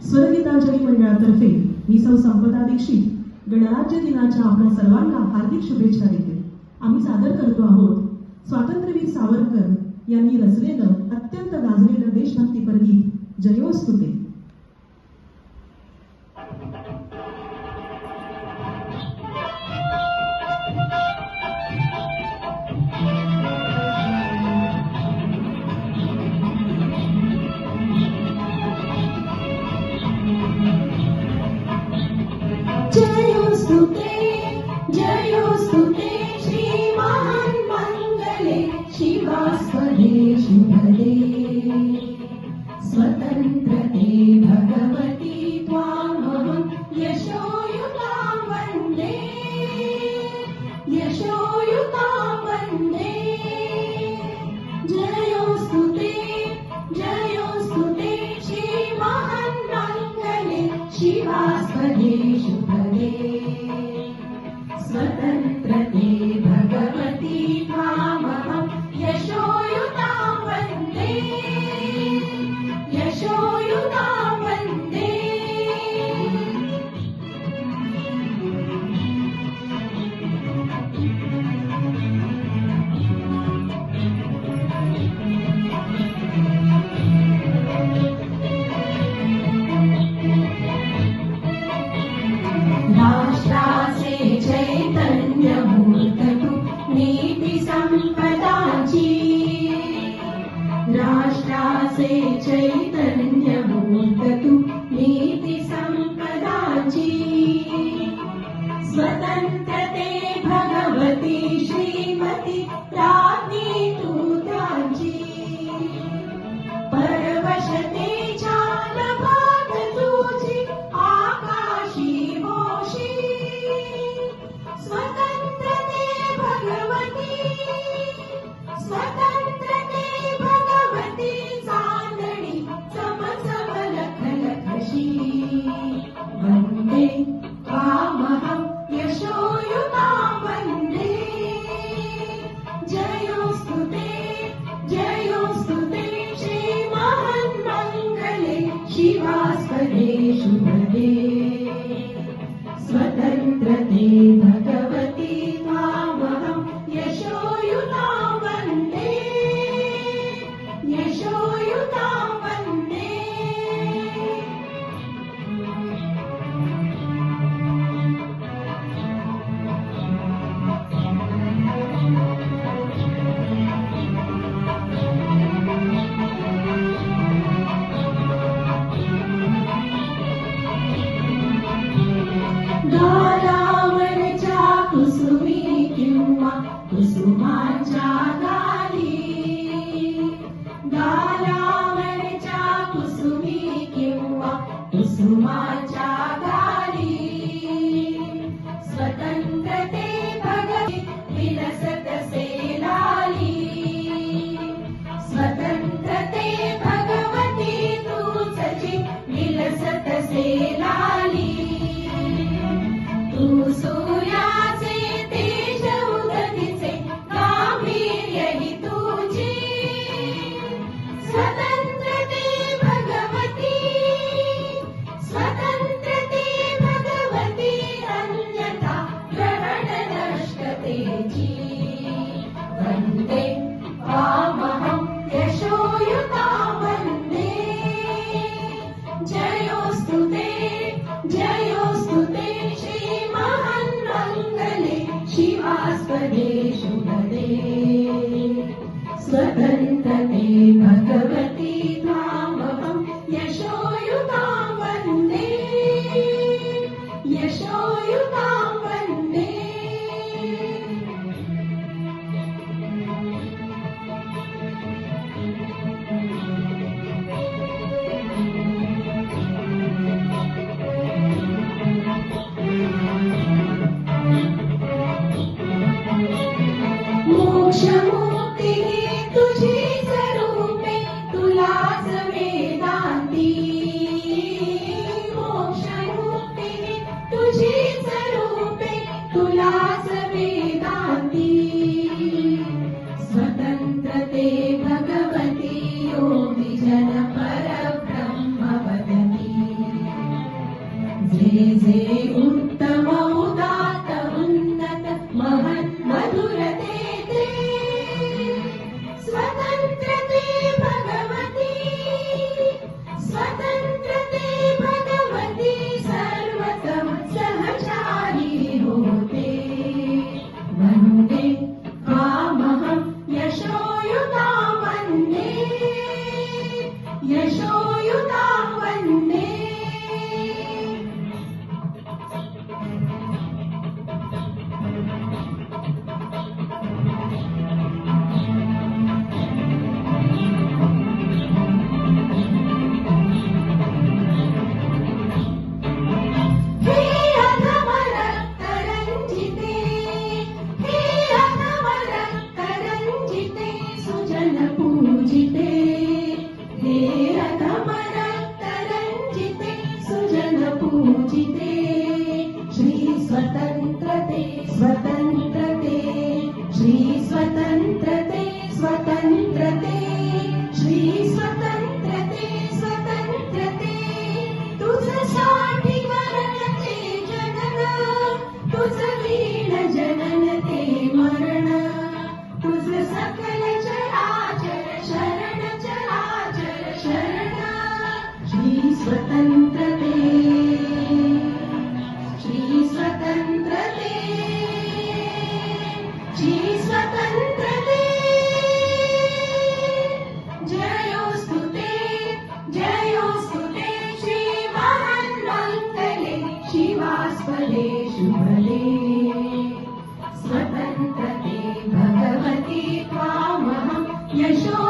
स्वरगीतांजली मंडळातर्फे मी सौ संपदा दीक्षित गणराज्य दिनाच्या आपल्या सर्वांना हार्दिक शुभेच्छा देते. आम्ही सादर करतो आहोत स्वातंत्र्यवीर सावरकर यांनी रचलेलं अत्यंत गाजलेलं देशभक्तीपर गीत जयोस्तुते. जयोस्तुते श्री महान मंगले शिवास्पदे शुभदे स्वतंत्रते भगवती त्वामहं यशोयुतां वन्दे जयोस्तुते श्री महान मंगले शिवास्पदे शुभदे स्वतंत्रते भगवती त्वामहं यशोयुतां वन्दे राष्ट्राचे चैतन्य मूर्त तू नीती संपदाची राष्ट्राचे चैतन्य मूर्त तू नीती संपदाची स्वतंत्रते भगवती श्रीमती राज्ञी तू त्यांची परवशतेच्या नभात तुझी आकाशी स्वतंत्रते भगवती चांदणी चमचम लखलखशी वन्दे त्वामहं यशोयुतां वन्दे जयोस्तुते श्री महान मंगले शिवास्पदे शुभदे स्वतंत्रते भगवती त्वामहं यशोयुतां वन्दे गालावरच्या कुसुमी किंवा कुसुमांच्या गाली गालावरच्या कुसुमी किंवा कुसुमांच्या गाली स्वतंत्रते भगवती विलसत सेलाली स्वतंत्रते भगवती तुझची विलसत सेलाली तू सूर्याचे तेज उदतीचे गांभीर्य ही तुझी स्वतंत्रते भगवती अन्यथा ग्रहण नष्टतेची वन्दे त्वामहं यशोयुतां वन्दे जयोस्तुते श्री महान मंगले शिवास्पदे शुभदे स्वतंत्रते भगवती त्वामहं यशोयुतां वन्दे मोक्षमुक्ती तुझी स्वरूपे तुलाच वेदांती मोक्षमुक्ती तुझी स्वरूपे तुलाच वेदांती स्वतंत्रते भगवती योगी जन परब्रह्म वदती सुजन पूजिते हे अधम रक्त रंजिते सुजन पूजिते श्री स्वतंत्रते स्वतंत्रते श्री स्वतंत्रते स्वतंत्रते श्री स्वतंत्रते स्वतंत्रते तुझसाठी मरणते जनन तुझ वीण जनन ते मरण तुझ सकल चराचर शरण चराचर शरण श्री स्वतंत्रते श्री स्वतंत्रते श्री स्वतंत्रते जयोस्तु ते श्री महान्मङ्गले शिवास्पदे शुभले स्वतंत्रते भगवती त्वामहं यशो